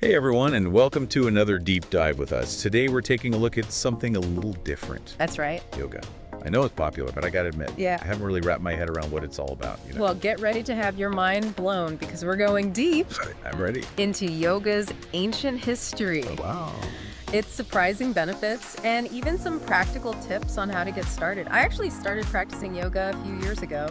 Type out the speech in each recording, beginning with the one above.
Hey everyone, and welcome to another deep dive with us. Today we're taking a look at something a little different. That's right. Yoga. I know it's popular, but I gotta admit, Yeah. I haven't really wrapped my head around what it's all about. Well, get ready to have your mind blown because we're going deep I'm ready. into yoga's ancient history. Oh, wow. Its surprising benefits and even some practical tips on how to get started. I actually started practicing yoga a few years ago,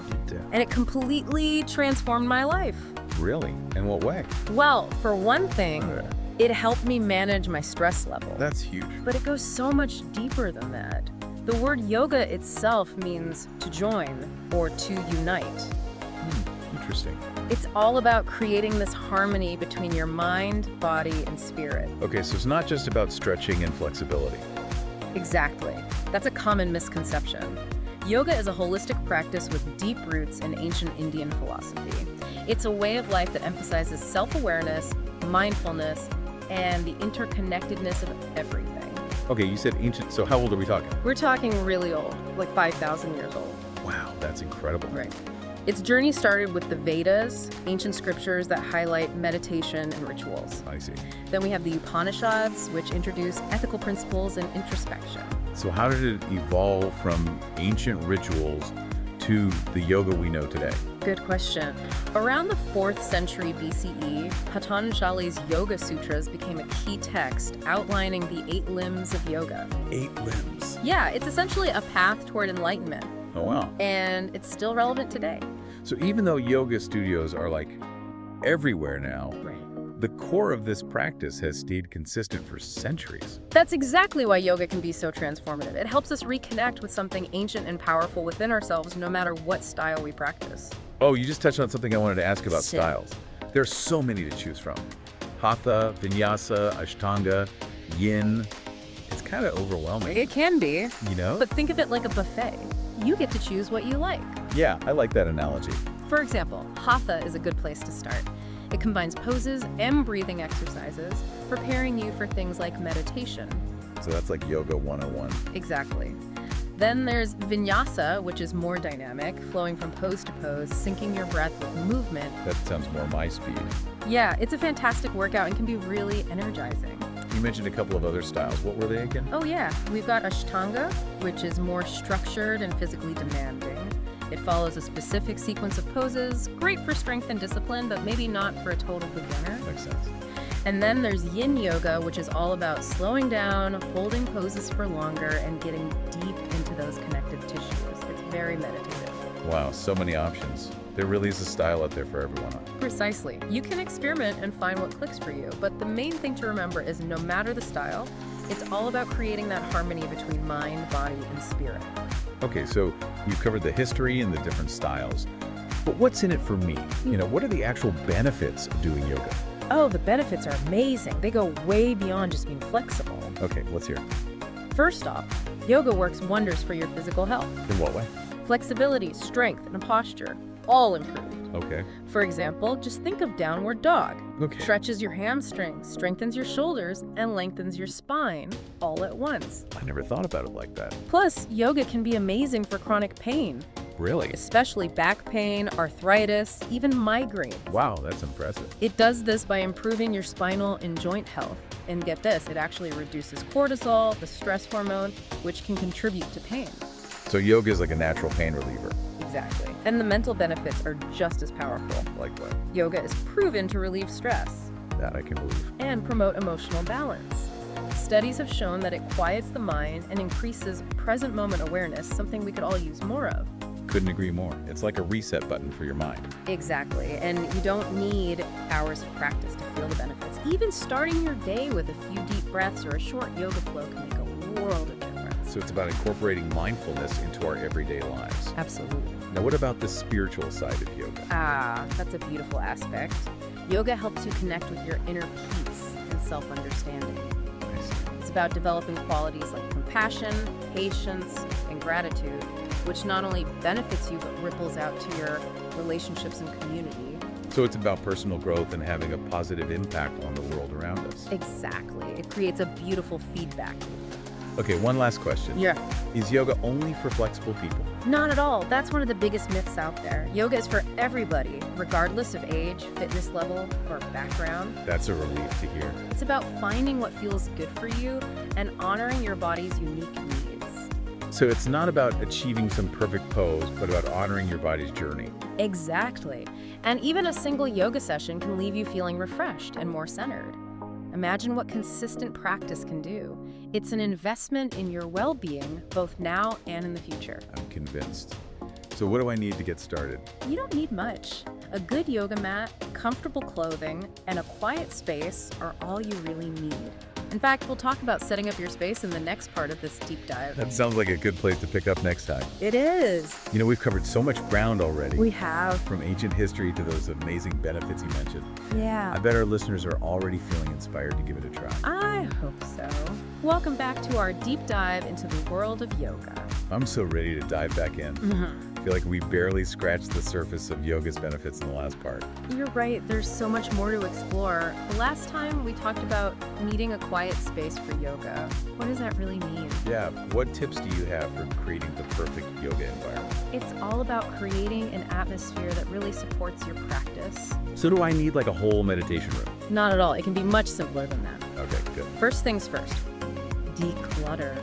and it completely transformed my life. Really? In what way? Well, for one thing, Okay. it helped me manage my stress level. That's huge. But it goes so much deeper than that. The word yoga itself means to join or to unite. Interesting. It's all about creating this harmony between your mind, body, and spirit. Okay, so it's not just about stretching and flexibility. Exactly. That's a common misconception. Yoga is a holistic practice with deep roots in ancient Indian philosophy. It's a way of life that emphasizes self-awareness, mindfulness, and the interconnectedness of everything. Okay, you said ancient, so how old are we talking? We're talking really old, like 5,000 years old. Wow, that's incredible. Right. Its journey started with the Vedas, ancient scriptures that highlight meditation and rituals. I see. Then we have the Upanishads, which introduce ethical principles and introspection. So how did it evolve from ancient rituals to the yoga we know today? Good question. Around the 4th century BCE, Patanjali's Yoga Sutras became a key text outlining the 8 limbs of yoga. 8 limbs. Yeah, it's essentially a path toward enlightenment, Oh, wow. and it's still relevant today. So even though yoga studios are like everywhere now, the core of this practice has stayed consistent for centuries. That's exactly why yoga can be so transformative. It helps us reconnect with something ancient and powerful within ourselves, no matter what style we practice. Oh, you just touched on something I wanted to ask about Sit. styles. There's so many to choose from. Hatha, Vinyasa, Ashtanga, Yin. It's kind of overwhelming, It can be, you know? but think of it like a buffet. You get to choose what you like. Yeah, I like that analogy. For example, Hatha is a good place to start. It combines poses and breathing exercises, preparing you for things like meditation. So that's like Yoga 101. Exactly. Then there's Vinyasa, which is more dynamic, flowing from pose to pose, syncing your breath with movement. That sounds more my speed. Yeah, it's a fantastic workout and can be really energizing. You mentioned a couple of other styles. What were they again? Oh yeah, we've got Ashtanga, which is more structured and physically demanding. It follows a specific sequence of poses, great for strength and discipline, but maybe not for a total beginner. Makes sense. And then there's Yin Yoga, which is all about slowing down, holding poses for longer, and getting deep into those connective tissues. It's very meditative. Wow, so many options. There really is a style out there for everyone. Precisely. You can experiment and find what clicks for you, but the main thing to remember is no matter the style, it's all about creating that harmony between mind, body, and spirit. Okay, so you've covered the history and the different styles, but what's in it for me? You know, what are the actual benefits of doing yoga? Oh, the benefits are amazing. They go way beyond just being flexible. Okay, let's hear. First off, yoga works wonders for your physical health. In what way? Flexibility, strength, and posture, all improved. Okay. For example, just think of downward dog. Okay. Stretches your hamstrings, strengthens your shoulders, and lengthens your spine all at once. I never thought about it like that. Plus, yoga can be amazing for chronic pain, Really? especially back pain, arthritis, even migraines. Wow, that's impressive. It does this by improving your spinal and joint health. And get this, it actually reduces cortisol, the stress hormone, which can contribute to pain. So yoga is like a natural pain reliever. Exactly. And the mental benefits are just as powerful. Like what? Yoga is proven to relieve stress That I can believe. and promote emotional balance. Studies have shown that it quiets the mind and increases present moment awareness, something we could all use more of. Couldn't agree more. It's like a reset button for your mind. Exactly. And you don't need hours of practice to feel the benefits. Even starting your day with a few deep breaths or a short yoga flow can make a world of difference. So it's about incorporating mindfulness into our everyday lives. Absolutely. Now, what about the spiritual side of yoga? Ah, that's a beautiful aspect. Yoga helps you connect with your inner peace and self-understanding. I see. It's about developing qualities like compassion, patience, and gratitude, which not only benefits you but ripples out to your relationships and community. So it's about personal growth and having a positive impact on the world around us. Exactly. It creates a beautiful feedback loop. Okay, one last question. Yeah. Is yoga only for flexible people? Not at all. That's one of the biggest myths out there. Yoga is for everybody, regardless of age, fitness level, or background. That's a relief to hear. It's about finding what feels good for you and honoring your body's unique needs. So it's not about achieving some perfect pose, but about honoring your body's journey. Exactly. And even a single yoga session can leave you feeling refreshed and more centered. Imagine what consistent practice can do. It's an investment in your well-being, both now and in the future. I'm convinced. So what do I need to get started? You don't need much. A good yoga mat, comfortable clothing, and a quiet space are all you really need. In fact, we'll talk about setting up your space in the next part of this deep dive. That sounds like a good place to pick up next time. It is. You know, we've covered so much ground already. We have. From ancient history to those amazing benefits you mentioned. Yeah. I bet our listeners are already feeling inspired to give it a try. I hope so. Welcome back to our deep dive into the world of yoga. I'm so ready to dive back in. I feel like we barely scratched the surface of yoga's benefits in the last part. You're right, there's so much more to explore. The last time we talked about needing a quiet space for yoga. What does that really mean? Yeah, what tips do you have for creating the perfect yoga environment? It's all about creating an atmosphere that really supports your practice. So do I need like a whole meditation room? Not at all, it can be much simpler than that. Okay, good. First things first, declutter.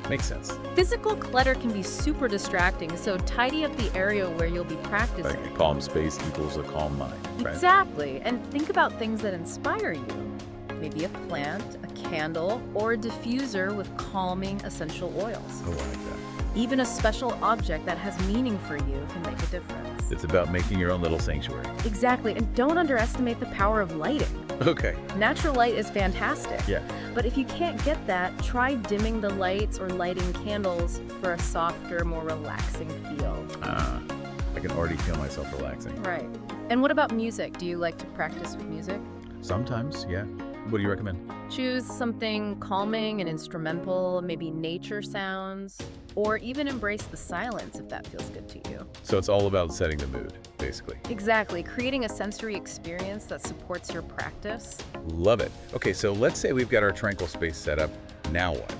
Makes sense. Physical clutter can be super distracting, so tidy up the area where you'll be practicing. Like a calm space equals a calm mind, right? Exactly, and think about things that inspire you. Maybe a plant, a candle, or a diffuser with calming essential oils. Oh, I like that. Even a special object that has meaning for you can make a difference. It's about making your own little sanctuary. Exactly, and don't underestimate the power of lighting. Okay. Natural light is fantastic. Yeah. But if you can't get that, try dimming the lights or lighting candles for a softer, more relaxing feel. I can already feel myself relaxing. Right. And what about music? Do you like to practice with music? Sometimes, yeah. What do you recommend? Choose something calming and instrumental, maybe nature sounds, or even embrace the silence if that feels good to you. So it's all about setting the mood, basically. Exactly, creating a sensory experience that supports your practice. Love it. Okay, so let's say we've got our tranquil space set up. Now what?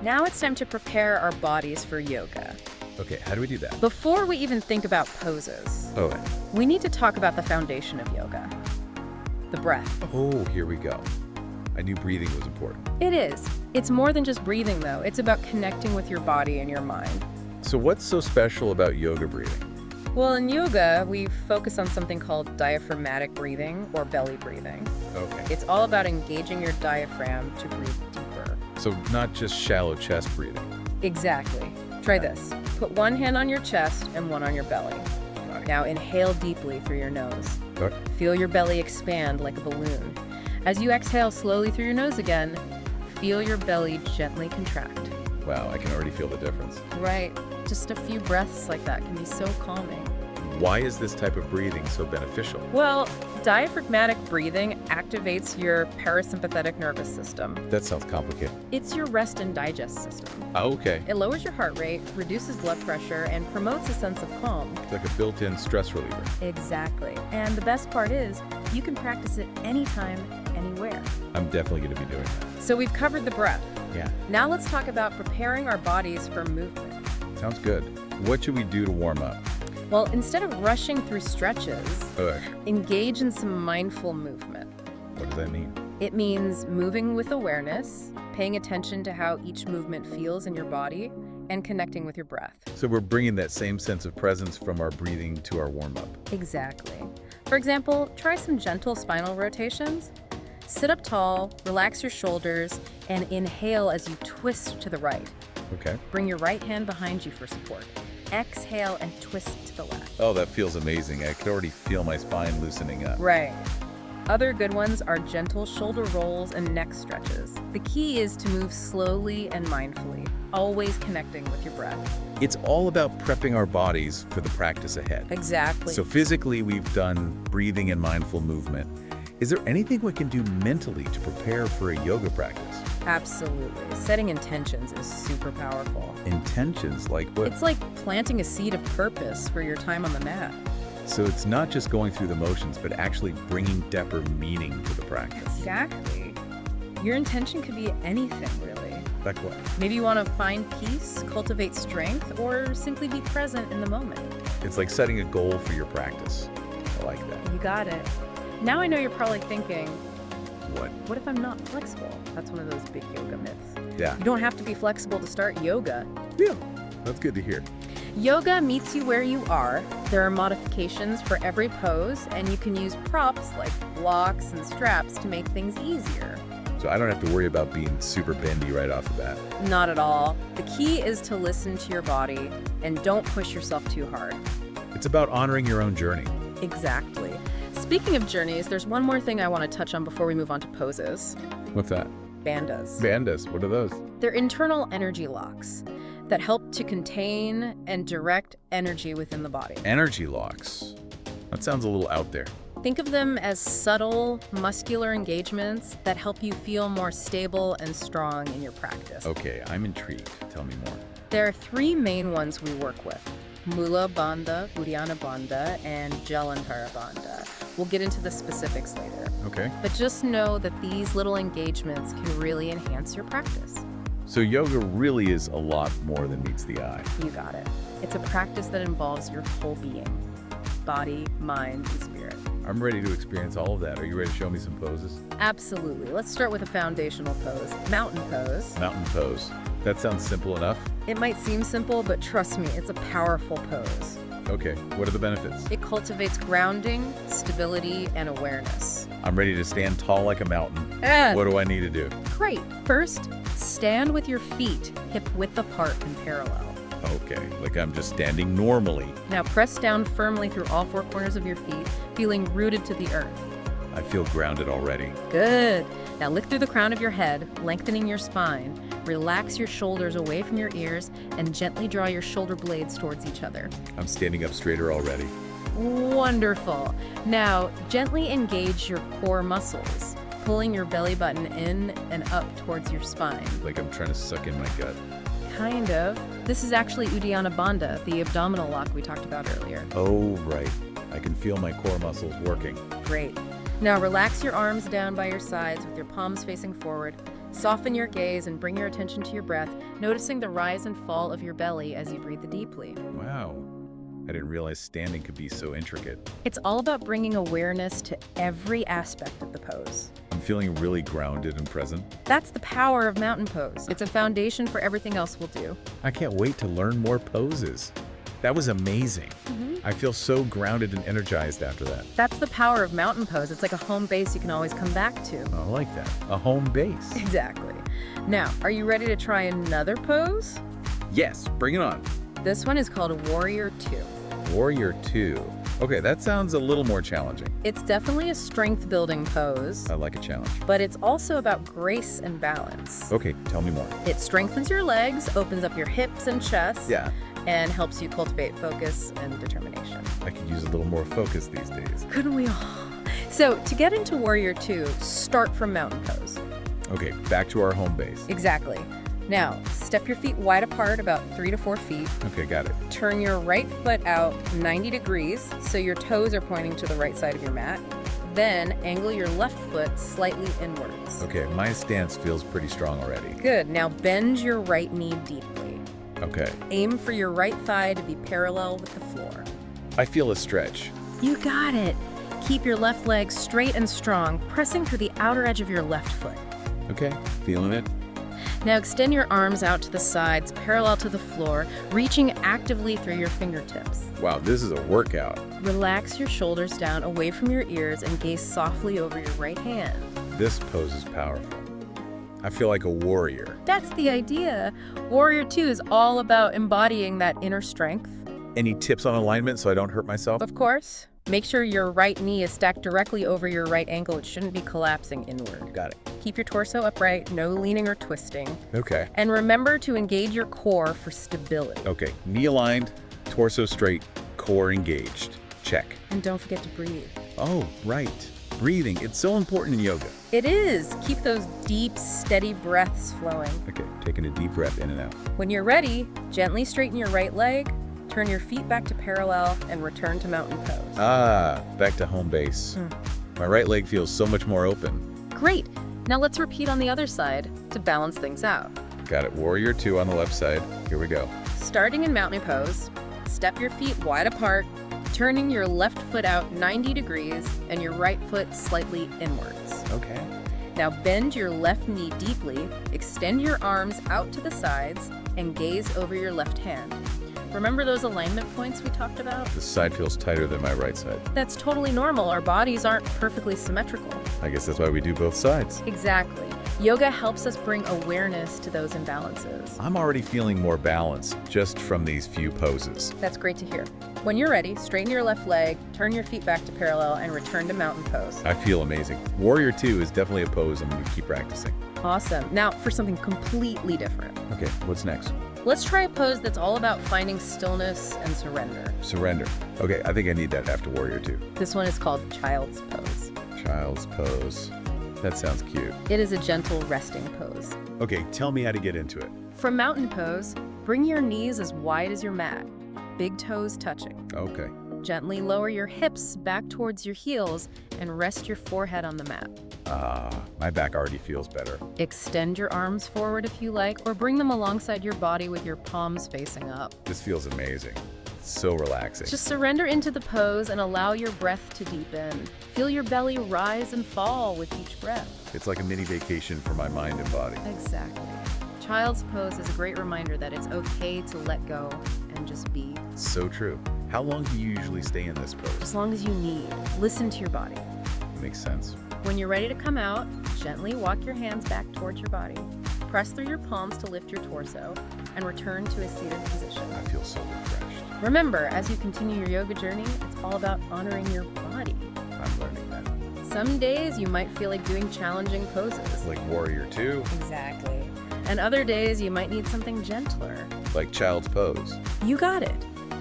Now it's time to prepare our bodies for yoga. Okay, how do we do that? Before we even think about poses, we need to talk about the foundation of yoga, the breath. Oh, here we go. I knew breathing was important. It is. It's more than just breathing, though. It's about connecting with your body and your mind. So what's so special about yoga breathing? Well, in yoga, we focus on something called diaphragmatic breathing or belly breathing. Okay. It's all about engaging your diaphragm to breathe deeper. So not just shallow chest breathing. Exactly. Try this. Put one hand on your chest and one on your belly. Got it. Now inhale deeply through your nose. Okay. Feel your belly expand like a balloon. As you exhale slowly through your nose again, feel your belly gently contract. Wow, I can already feel the difference. Right. Just a few breaths like that can be so calming. Why is this type of breathing so beneficial? Well, diaphragmatic breathing activates your parasympathetic nervous system. That sounds complicated. It's your rest and digest system. Oh, okay. It lowers your heart rate, reduces blood pressure, and promotes a sense of calm. It's like a built-in stress reliever. Exactly. And the best part is, you can practice it anytime, anywhere. I'm definitely going to be doing that. So we've covered the breath. Yeah. Now let's talk about preparing our bodies for movement. Sounds good. What should we do to warm up? Well, instead of rushing through stretches, Okay. engage in some mindful movement. What does that mean? It means moving with awareness, paying attention to how each movement feels in your body, and connecting with your breath. So we're bringing that same sense of presence from our breathing to our warm-up. Exactly. For example, try some gentle spinal rotations. Sit up tall, relax your shoulders, and inhale as you twist to the right. Okay. Bring your right hand behind you for support. Exhale and twist to the left. Oh, that feels amazing. I could already feel my spine loosening up. Right. Other good ones are gentle shoulder rolls and neck stretches. The key is to move slowly and mindfully, always connecting with your breath. It's all about prepping our bodies for the practice ahead. Exactly. So physically, we've done breathing and mindful movement. Is there anything we can do mentally to prepare for a yoga practice? Absolutely. Setting intentions is super powerful. Intentions, like what? It's like planting a seed of purpose for your time on the mat. So it's not just going through the motions, but actually bringing depth or meaning to the practice. Exactly. Your intention could be anything, really. Like what? Maybe you want to find peace, cultivate strength, or simply be present in the moment. It's like setting a goal for your practice. I like that. You got it. Now I know you're probably thinking, What? what if I'm not flexible? That's one of those big yoga myths. Yeah. You don't have to be flexible to start yoga. Yeah. That's good to hear. Yoga meets you where you are. There are modifications for every pose, and you can use props like blocks and straps to make things easier. So I don't have to worry about being super bendy right off the bat. Not at all. The key is to listen to your body and don't push yourself too hard. It's about honoring your own journey. Exactly. Speaking of journeys, there's one more thing I want to touch on before we move on to poses. What's that? Bandhas. Bandhas. What are those? They're internal energy locks that help to contain and direct energy within the body. Energy locks. That sounds a little out there. Think of them as subtle, muscular engagements that help you feel more stable and strong in your practice. Okay, I'm intrigued. Tell me more. There are three main ones we work with: Mula Bandha, Uddiyana Bandha, and Jalandhara Bandha. We'll get into the specifics later. Okay. But just know that these little engagements can really enhance your practice. So yoga really is a lot more than meets the eye. You got it. It's a practice that involves your whole being: body, mind, and spirit. I'm ready to experience all of that. Are you ready to show me some poses? Absolutely. Let's start with a foundational pose, mountain pose. Mountain pose. That sounds simple enough. It might seem simple, but trust me, it's a powerful pose. Okay, what are the benefits? It cultivates grounding, stability, and awareness. I'm ready to stand tall like a mountain. And What do I need to do? great. First, stand with your feet hip width apart and parallel. Okay, like I'm just standing normally. Now press down firmly through all four corners of your feet, feeling rooted to the earth. I feel grounded already. Good. Now lift through the crown of your head, lengthening your spine. Relax your shoulders away from your ears and gently draw your shoulder blades towards each other. I'm standing up straighter already. Wonderful. Now gently engage your core muscles, pulling your belly button in and up towards your spine. Like I'm trying to suck in my gut. Kind of. This is actually Uddiyana Bandha, the abdominal lock we talked about earlier. Oh, right. I can feel my core muscles working. Great. Now relax your arms down by your sides with your palms facing forward. Soften your gaze and bring your attention to your breath, noticing the rise and fall of your belly as you breathe deeply. Wow. I didn't realize standing could be so intricate. It's all about bringing awareness to every aspect of the pose. I'm feeling really grounded and present. That's the power of mountain pose. It's a foundation for everything else we'll do. I can't wait to learn more poses. That was amazing. I feel so grounded and energized after that. That's the power of mountain pose. It's like a home base you can always come back to. I like that. A home base. Exactly. Now, are you ready to try another pose? Yes, bring it on. This one is called Warrior 2. Warrior 2. Okay, that sounds a little more challenging. It's definitely a strength-building pose, I like a challenge. but it's also about grace and balance. Okay, tell me more. It strengthens your legs, opens up your hips and chest, Yeah, and helps you cultivate focus and determination. I could use a little more focus these days. Couldn't we all? So, to get into Warrior 2, start from mountain pose. Okay, back to our home base. Exactly. Now, step your feet wide apart, about 3 to 4 feet. Okay, got it. Turn your right foot out 90 degrees, so your toes are pointing to the right side of your mat. Then, angle your left foot slightly inwards. Okay, my stance feels pretty strong already. Good. Now, bend your right knee deeply. Okay, Aim for your right thigh to be parallel with the floor. I feel a stretch. You got it. Keep your left leg straight and strong, pressing through the outer edge of your left foot. Okay, feeling it. Now extend your arms out to the sides, parallel to the floor, reaching actively through your fingertips. Wow, this is a workout. Relax your shoulders down away from your ears and gaze softly over your right hand. This pose is powerful. I feel like a warrior. That's the idea. Warrior 2 is all about embodying that inner strength. Any tips on alignment so I don't hurt myself? Of course, make sure your right knee is stacked directly over your right ankle. It shouldn't be collapsing inward. Got it. Keep your torso upright, no leaning or twisting. Okay. And remember to engage your core for stability. Okay, knee aligned, torso straight, core engaged. Check. And don't forget to breathe. Oh, right. Breathing. It's so important in yoga. It is. Keep those deep, steady breaths flowing. Okay, taking a deep breath in and out. When you're ready, gently straighten your right leg, turn your feet back to parallel, and return to mountain pose. Ah, back to home base. My right leg feels so much more open. Great. Now let's repeat on the other side to balance things out. Got it. Warrior 2 on the left side. Here we go. Starting in mountain pose, step your feet wide apart, turning your left foot out 90 degrees and your right foot slightly inwards. Okay. Now bend your left knee deeply, extend your arms out to the sides, and gaze over your left hand. Remember those alignment points we talked about? This side feels tighter than my right side. That's totally normal. Our bodies aren't perfectly symmetrical. I guess that's why we do both sides. Exactly. Yoga helps us bring awareness to those imbalances. I'm already feeling more balanced just from these few poses. That's great to hear. When you're ready, straighten your left leg, turn your feet back to parallel, and return to mountain pose. I feel amazing. Warrior 2 is definitely a pose I'm going to keep practicing. Awesome. Now for something completely different. Okay, what's next? Let's try a pose that's all about finding stillness and surrender. Surrender. Okay, I think I need that after Warrior 2. This one is called Child's Pose. Child's pose. That sounds cute. It is a gentle resting pose. Okay, tell me how to get into it. From mountain pose, bring your knees as wide as your mat, big toes touching. Okay. Gently lower your hips back towards your heels and rest your forehead on the mat. My back already feels better. Extend your arms forward if you like, or bring them alongside your body with your palms facing up. This feels amazing. It's so relaxing. Just surrender into the pose and allow your breath to deepen. Feel your belly rise and fall with each breath. It's like a mini vacation for my mind and body. Exactly. Child's pose is a great reminder that it's okay to let go and just be. So true. How long do you usually stay in this pose? As long as you need. Listen to your body. Makes sense. When you're ready to come out, gently walk your hands back towards your body. Press through your palms to lift your torso and return to a seated position. I feel so refreshed. Remember, as you continue your yoga journey, it's all about honoring your body. I'm learning that. Some days you might feel like doing challenging poses. Like Warrior 2, Exactly. And other days you might need something gentler. like Child's pose. You got it.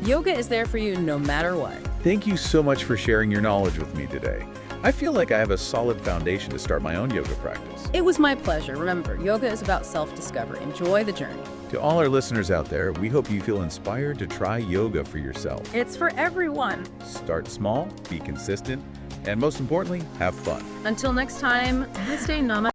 Yoga is there for you no matter what. Thank you so much for sharing your knowledge with me today. I feel like I have a solid foundation to start my own yoga practice. It was my pleasure. Remember, yoga is about self-discovery. Enjoy the journey. To all our listeners out there, we hope you feel inspired to try yoga for yourself. It's for everyone. Start small, be consistent, and most importantly, have fun. Until next time, Namaste, Namaste.